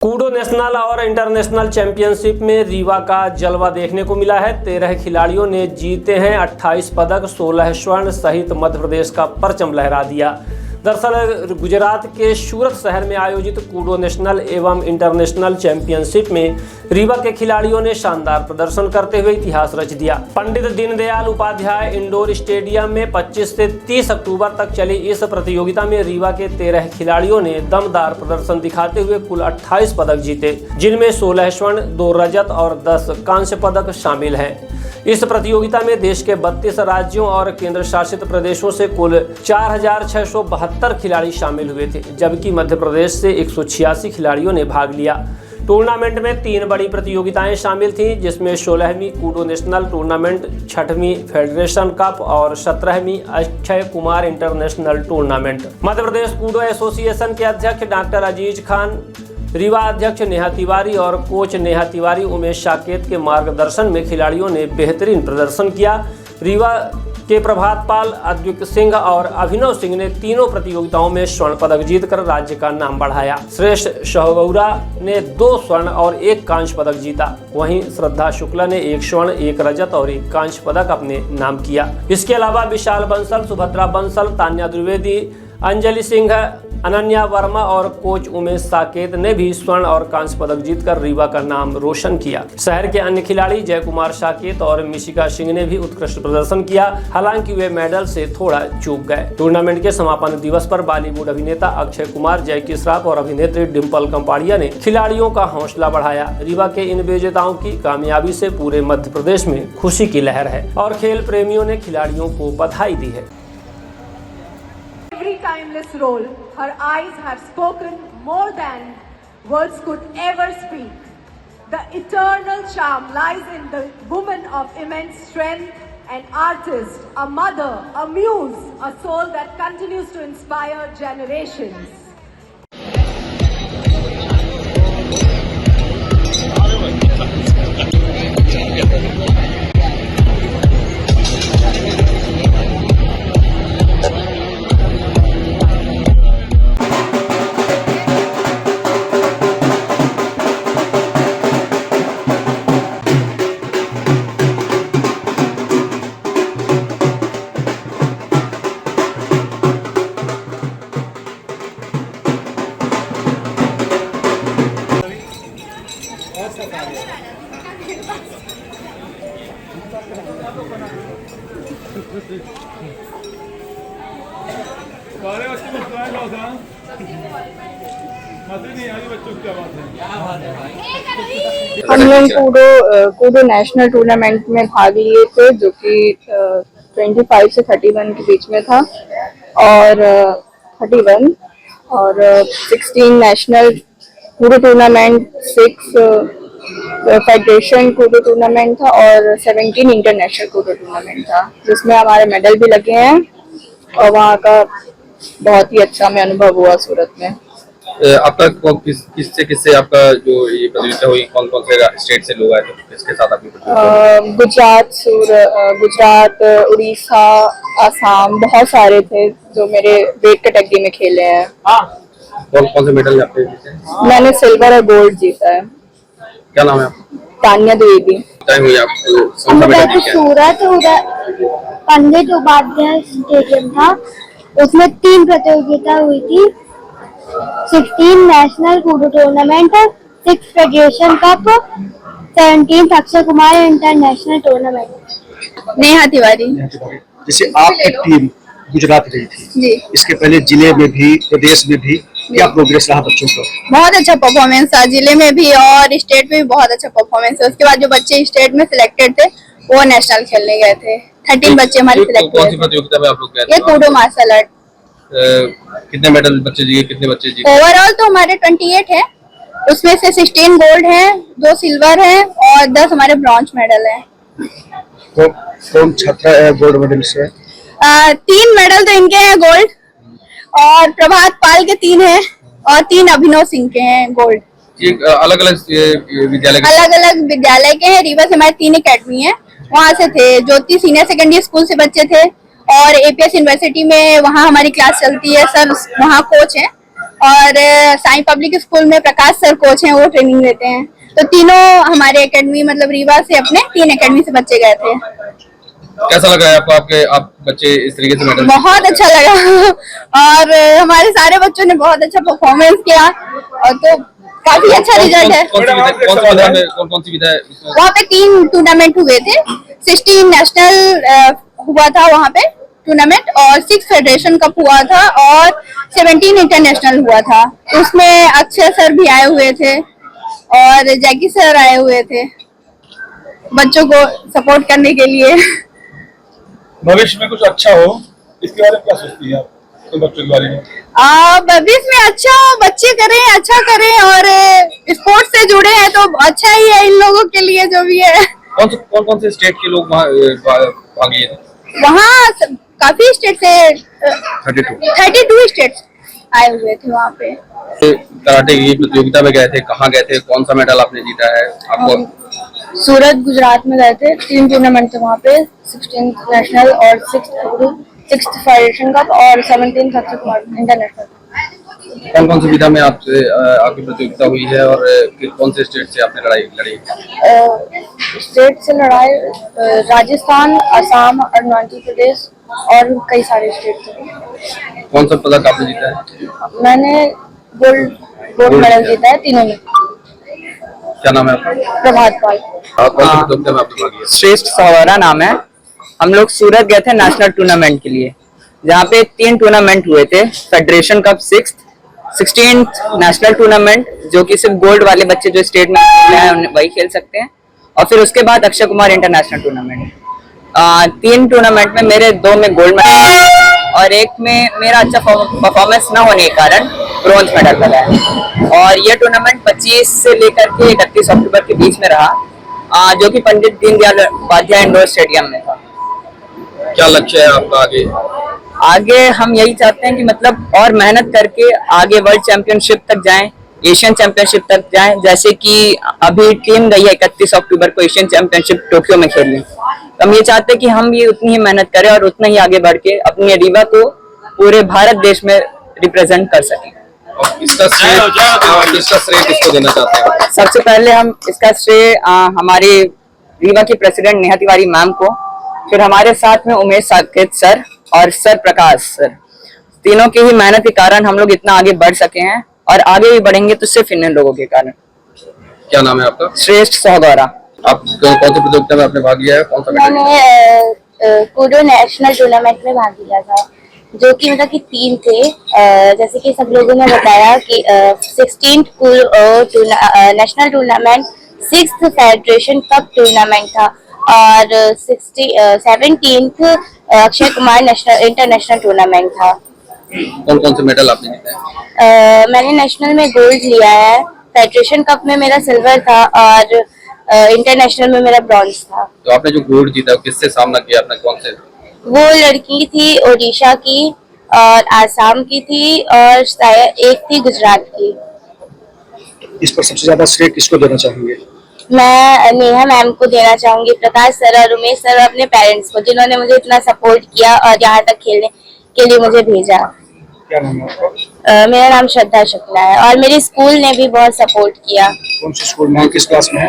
Koodo national और international championship में रीवा का जलवा देखने को मिला है। 13 खिलाड़ियों ने जीते हैं 28 पदक, 16 स्वर्ण सहित मध्य प्रदेश का परचम लहरा दिया। दरअसल गुजरात के सूरत शहर में आयोजित कूडो नेशनल एवं इंटरनेशनल चैंपियनशिप में रीवा के खिलाड़ियों ने शानदार प्रदर्शन करते हुए इतिहास रच दिया। पंडित दीनदयाल उपाध्याय इंडोर स्टेडियम में 25 से 30 अक्टूबर तक चली इस प्रतियोगिता में रीवा के 13 खिलाड़ियों ने दमदार प्रदर्शन दिखाते हुए कुल 28 पदक जीते, जिनमें 16 स्वर्ण, 2 रजत और 10 कांस्य पदक शामिल हैं। इस प्रतियोगिता में देश के 32 राज्यों और केंद्र शासित प्रदेशों से कुल 4,672 खिलाड़ी शामिल हुए थे, जबकि मध्य प्रदेश से 186 खिलाड़ियों ने भाग लिया। टूर्नामेंट में 3 बड़ी प्रतियोगिताएं शामिल थीं, जिसमें 16वीं कूडो नेशनल टूर्नामेंट, 6वीं फेडरेशन कप और 17वीं Akshay Kumar international tournament. Madhya Pradesh kudo association के अध्यक्ष डॉक्टर अजीज खान, रीवा अध्यक्ष नेहा तिवारी और कोच नेहा तिवारी उमेश साकेत के मार्गदर्शन में खिलाड़ियों ने बेहतरीन प्रदर्शन किया। रीवा के प्रभात पाल, अद्विक सिंह और अभिनव सिंह ने तीनों प्रतियोगिताओं में स्वर्ण पदक जीतकर राज्य का नाम बढ़ाया। श्रेष्ठ शहगौरा ने 2 स्वर्ण और 1 कांस्य पदक जीता। वहीं श्रद्धा शुक्ला ने 1 स्वर्ण, 1 रजत और 1 कांस्य पदक अपने नाम किया। इसके अलावा विशाल बंसल, सुभद्रा बंसल, तान्या द्विवेदी, अंजलि सिंह, अनन्या वर्मा और कोच उमेश साकेत ने भी स्वर्ण और कांस्य पदक जीतकर रीवा का नाम रोशन किया। शहर के अन्य खिलाड़ी जय कुमार साकेत और मिशिका सिंह ने भी उत्कृष्ट प्रदर्शन किया, हालांकि वे मेडल से थोड़ा चूक गए। टूर्नामेंट के समापन दिवस पर बॉलीवुड अभिनेता अक्षय कुमार, जैकी श्रॉफ और अभिनेत्री डिम्पल कपाड़िया ने खिलाड़ियों का हौसला बढ़ाया। रीवा के इन विजेताओं की कामयाबी से पूरे मध्य प्रदेश में खुशी की लहर है और खेल प्रेमियों ने खिलाड़ियों को बधाई दी है। Every timeless role, her eyes have spoken more than words could ever speak. The eternal charm lies in the woman of immense strength, an artist, a mother, a muse, a soul that continues to inspire generations. हम लोग Koodo national tournament में भाग लिए थे, जो कि 25 से 31 के बीच में था और 31 और 16 national Koodo tournament, 6 federation Koodo tournament था और 17 इंटरनेशनल कूडो टूर्नामेंट था, जिसमें हमारे मेडल भी लगे हैं और वहाँ का बहुत ही अच्छा हमें अनुभव हुआ सूरत में। आपका किससे आपका जो ये प्रतियोगिता हुई, कौन कौन से स्टेट से लोग आए थे, किसके साथ आपकी प्रतियोगिता? गुजरात, उड़ीसा, आसाम, बहुत सारे थे जो मेरे वेट कैटेगरी में खेले हैं। कौन कौन से मेडल आपने जीते? मैंने सिल्वर और गोल्ड जीता है। क्या नाम है आपका? तान्या द्विवेदी। सूरत पंडित उपाध्याय स्टेडियम था, उसमें 3 प्रतियोगिता हुई थी, 16 national Koodo tournament, 6 federation cup, 17 Akshay Kumar international tournament. Neha Tiwari. जैसे आपकी टीम गुजरात रही थी जी, इसके पहले जिले में भी, प्रदेश में भी क्या प्रोग्रेस रहा बच्चों का? बहुत अच्छा परफॉर्मेंस था, जिले में भी और स्टेट में भी बहुत अच्छा परफॉर्मेंस है। उसके बाद जो बच्चे स्टेट में सिलेक्टेड थे वो नेशनल खेलने गए थे। 13 बच्चे हमारे सिलेक्ट हुए। कौन सी प्रतियोगिता में आप लोग गए थे? ये कूडो मार्शल आर्ट। कितने मेडल बच्चे जीते, कितने बच्चे जीते? ओवरऑल तो हमारे 28 है, उसमें से 16 गोल्ड है, 2 सिल्वर है और 10 हमारे ब्रॉन्ज मेडल है। कौन छात्रा है गोल्ड मेडलिस्ट है? 3 मेडल तो इनके हैं गोल्ड, और प्रभात पाल के 3 हैं और 3 अभिनव सिंह के हैं गोल्ड। अलग अलग विद्यालय के हैं। रीवा से हमारे 3 अकेडमी है, वहाँ से थे। ज्योति सीनियर सेकेंडरी स्कूल से बच्चे थे और एपीएस यूनिवर्सिटी में वहाँ हमारी क्लास चलती है, सर वहाँ कोच हैं, और साई पब्लिक स्कूल में प्रकाश सर कोच हैं, वो ट्रेनिंग देते हैं। तो तीनों हमारे एकेडमी मतलब रीवा से अपने 3 एकेडमी से बच्चे गए थे। कैसा लगा है आपको, आप बच्चे इस तरीके से मेडल? बहुत अच्छा लगा और हमारे सारे बच्चों ने बहुत अच्छा परफॉर्मेंस किया और तो काफी अच्छा रिजल्ट है। कौन सी विधा है? वहाँ पे 3 टूर्नामेंट हुए थे। 16 नेशनल हुआ था वहाँ पे टूर्नामेंट और 6 फेडरेशन कप हुआ था और 17 इंटरनेशनल हुआ था। उसमें अक्षय सर भी आए हुए थे और जैकी सर आए हुए थे बच्चों को सपोर्ट करने के लिए। भविष्य में कुछ अच्छा हो, इसके बारे में क्या सोचती है आप तो बच्चों के बारे में? भविष्य में अच्छा हो, बच्चे करें, अच्छा करें और स्पोर्ट्स से जुड़े हैं तो अच्छा ही है इन लोगों के लिए जो भी है। कौन से स्टेट के लोग भाग लिए थे? वहाँ काफी स्टेट से 32 स्टेट्स आए हुए थे वहाँ पे। कराटे की प्रतियोगिता में गए थे, कहाँ गए थे, कौन सा मेडल आपने जीता है? आपको सूरत गुजरात में गए थे, 3 टूर्नामेंट थे वहाँ पे, 16th नेशनल और 6th फेडरेशन कप और 17th इंटरनेशनल। कौन सी विधा में आपसे आपकी प्रतियोगिता हुई है और कौन से स्टेट से आपने लड़ी? स्टेट से लड़ाई राजस्थान, असम, अरुणाचल प्रदेश और कई सारे स्टेट थे। कौन सा पदक आपने जीता है? मैंने गोल्ड मेडल जीता है तीनों में। क्या नाम है आपका? प्रभात पाल। कौन सी प्रतियोगिता में आपने भाग लिया? श्रेष्ठ सौरा नाम है। हम लोग सूरत गए थे नेशनल टूर्नामेंट के लिए, जहाँ पे 3 टूर्नामेंट हुए थे। Federation cup 16th national tournament, जो कि सिर्फ गोल्ड वाले बच्चे जो स्टेट में हैं वही खेल सकते हैं, और फिर उसके बाद Akshay Kumar international tournament. 3 tournament में मेरे 2 में गोल्ड मेडल और 1 में मेरा अच्छा परफॉर्मेंस न होने के कारण ब्रॉन्ज मेडल मिला है। और ये टूर्नामेंट 25 से लेकर के 31 अक्टूबर के बीच में रहा, जो कि पंडित दीनदयाल उपाध्याय इंडोर स्टेडियम में था। क्या लक्ष्य है आपका आगे? हम यही चाहते हैं कि मतलब और मेहनत करके आगे वर्ल्ड चैंपियनशिप तक जाएं, एशियन चैंपियनशिप तक जाएं। जैसे कि अभी टीम गई है 31 अक्टूबर को एशियन चैंपियनशिप टोक्यो में खेलने, तो हम ये चाहते हैं कि हम भी उतनी ही मेहनत करें और उतना ही आगे बढ़ के अपनी रीवा को पूरे भारत देश में रिप्रेजेंट कर सकें। इसका श्रेय किसको देना चाहते हैं? सबसे पहले हम इसका श्रेय हमारे रीवा की प्रेसिडेंट नेहा तिवारी मैम को, फिर हमारे साथ में उमेश साकेत सर और सर प्रकाश सर, तीनों की ही मेहनत के कारण हम लोग इतना आगे बढ़ सके हैं और आगे भी बढ़ेंगे तो सिर्फ इन लोगों के कारण। क्या नाम है आपका? श्रेष्ठ सौगौरा। आप कौन सी प्रतियोगिता में आपने भाग लिया है? कौन सा मेडल? मैंने कूडो नेशनल टूर्नामेंट में भाग लिया था, जो कि मतलब कि 3 थे। जैसे कि सब लोगों ने बताया कि 16th national tournament, 6th federation cup tournament था और 17th Akshay Kumar international tournament था। कौन से मेडल आपने जीता है? मैंने नेशनल में गोल्ड लिया है, फेडरेशन कप में मेरा सिल्वर था और इंटरनेशनल में मेरा ब्रॉन्ज था। तो आपने जो गोल्ड जीता किससे सामना किया आपने? कौन से? वो लड़की थी ओडिशा की और आसाम की थी और शायद एक थी गुजरात की। इस पर सबसे ज्यादा श्रेय किसको देना चाहेंगे? मैं नेहा मैम को देना चाहूंगी, प्रकाश सर और उमेश सर और अपने पेरेंट्स को, जिन्होंने मुझे इतना सपोर्ट किया और यहाँ तक खेलने के लिए मुझे भेजा। क्या नाम है आपका? मेरा नाम श्रद्धा शुक्ला है और मेरे स्कूल ने भी बहुत सपोर्ट किया। कौन से स्कूल में, किस क्लास में है?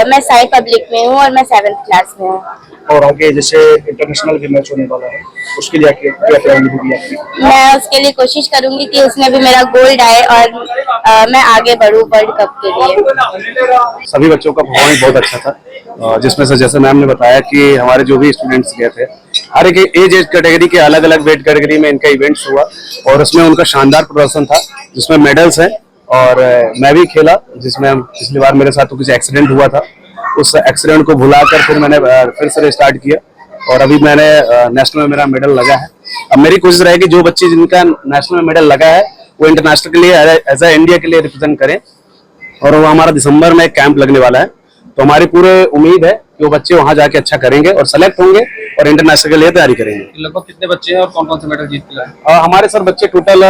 मैं साई पब्लिक में हूँ और मैं 7th क्लास में हूँ। और आगे जैसे इंटरनेशनल भी मैच होने वाला है, उसके लिए क्या तैयारी होगी आपकी? मैं उसके लिए कोशिश करूंगी कि उसमें भी मेरा गोल्ड आए और मैं आगे बढ़ूं वर्ल्ड कप के लिए। सभी बच्चों का परफॉर्मेंस बहुत अच्छा था, जिसमें से जैसे मैम ने बताया कि हमारे जो भी स्टूडेंट्स गए थे, हर एक एज कैटेगरी के अलग अलग वेट कैटेगरी में इनका इवेंट्स हुआ और उसमें उनका शानदार प्रदर्शन था, जिसमें मेडल्स हैं। और मैं भी खेला, जिसमें पिछली बार मेरे साथ तो कुछ एक्सीडेंट हुआ था, उस एक्सीडेंट को भुलाकर फिर मैंने फिर से स्टार्ट किया और अभी मैंने नेशनल में मेरा मेडल लगा है। अब मेरी कोशिश रहेगी जो बच्चे जिनका नेशनल में मेडल लगा है वो इंटरनेशनल के लिए एज ए इंडिया के लिए रिप्रेजेंट करें, और वो हमारा दिसंबर में कैंप लगने वाला है। तो हमारी पूरी उम्मीद है कि वो बच्चे वहां जाके अच्छा करेंगे और सेलेक्ट होंगे और इंटरनेशनल के लिए तैयारी करेंगे। लगभग कितने बच्चे हैं और कौन कौन से मेडल जीत के? हमारे सर बच्चे टोटल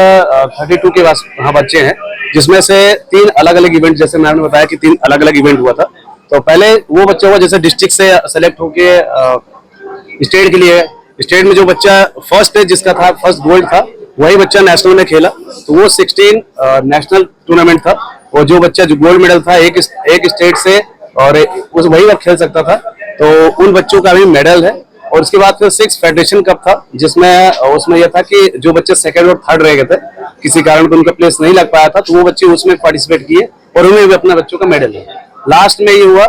32 के यहाँ बच्चे हैं, जिसमें से 3 अलग अलग इवेंट, जैसे मैम ने बताया कि 3 अलग अलग इवेंट हुआ था। तो पहले वो बच्चा हुआ जैसे डिस्ट्रिक्ट से सेलेक्ट होके स्टेट के लिए, स्टेट में जो बच्चा फर्स्ट है जिसका था फर्स्ट गोल्ड था वही बच्चा नेशनल में खेला, तो वो 16 नेशनल टूर्नामेंट था, और जो बच्चा जो गोल्ड मेडल था एक स्टेट से और उस वही वक्त खेल सकता था, तो उन बच्चों का भी मेडल है। और उसके बाद फिर 6 फेडरेशन कप था, जिसमें उसमें यह था कि जो बच्चे सेकंड और थर्ड रह गए थे, किसी कारण को उनका प्लेस नहीं लग पाया था, तो वो बच्चे उसमें पार्टिसिपेट किए और उन्हें भी अपने बच्चों का मेडल है। लास्ट में ये हुआ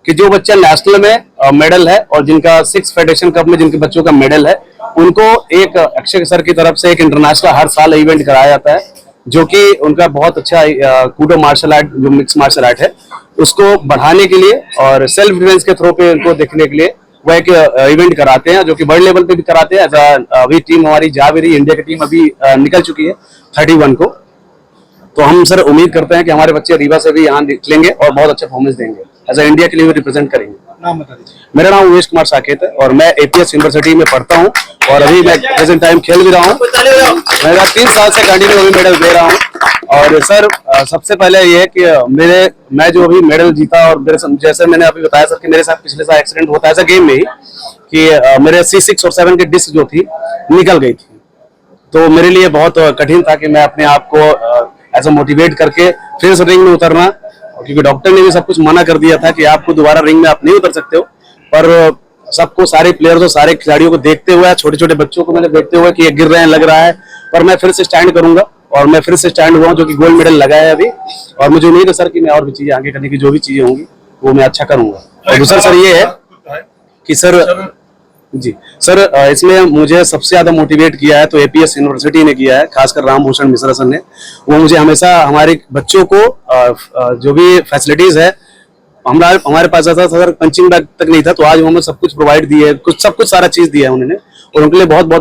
कि जो बच्चा नेशनल में मेडल है और जिनका 6 फेडरेशन कप में जिनके बच्चों का मेडल है, उनको एक अक्षय सर की तरफ से एक इंटरनेशनल हर साल इवेंट कराया जाता है, जो कि उनका बहुत अच्छा कूडो मार्शल आर्ट, जो मिक्स मार्शल आर्ट है, उसको बढ़ाने के लिए और सेल्फ डिफेंस के थ्रू पे उनको देखने के लिए वो एक इवेंट कराते हैं, जो कि वर्ल्ड लेवल पे भी कराते हैं। अभी टीम हमारी जा भी रही, इंडिया की टीम अभी निकल चुकी है 31 को। तो हम सर उम्मीद करते हैं कि हमारे बच्चे रीवा से भी यहाँ निकलेंगे और बहुत अच्छा परफॉर्मेंस देंगे, एज अ इंडिया के लिए भी रिप्रेजेंट करेंगे। नाम बता दीजिए। मेरा नाम उमेश कुमार साकेत है और मैं APS यूनिवर्सिटी में पढ़ता हूँ और अभी मैं प्रेजेंट टाइम खेल भी रहा हूँ। मेरा 3 साल से कंटिन्यू अभी मेडल दे रहा हूँ। और सर सबसे पहले ये है कि मैं जो अभी मेडल जीता, और जैसे मैंने अभी बताया सर कि मेरे साथ पिछले साल एक्सीडेंट होता है ऐसा गेम में ही कि मेरे C6 और 7 की डिस्क जो थी निकल गई थी, तो मेरे लिए बहुत कठिन था कि मैं अपने आप को ऐसा मोटिवेट करके फिर से रिंग में उतरना, क्योंकि डॉक्टर ने भी सब कुछ मना कर दिया था कि आपको दोबारा रिंग में आप नहीं उतर सकते हो। पर सबको, सारे प्लेयर्स और सारे खिलाड़ियों को देखते हुए, छोटे छोटे बच्चों को मैंने देखते हुए कि ये गिर रहे हैं, लग रहा है, पर मैं फिर से स्टैंड करूंगा और मैं फिर से स्टैंड हुआ हूं, जो कि गोल्ड मेडल लगा है अभी। और मुझे उम्मीद है सर कि मैं और भी चीजें आगे करने की जो भी चीजें होंगी वो मैं अच्छा करूंगा। और दूसरा सर ये है कि सर जी सर, इसमें मुझे सबसे ज्यादा मोटिवेट किया है तो APS यूनिवर्सिटी ने किया है, खासकर रामभूषण मिश्रा सर ने। वो मुझे हमेशा हमारे बच्चों को जो भी फैसिलिटीज है, हमारे पास ऐसा सर पंचिंग बैग तक नहीं था, तो आज उन्होंने सब कुछ प्रोवाइड दिए, सब कुछ सारा चीज दिया है उन्होंने, और उनके लिए बहुत बहुत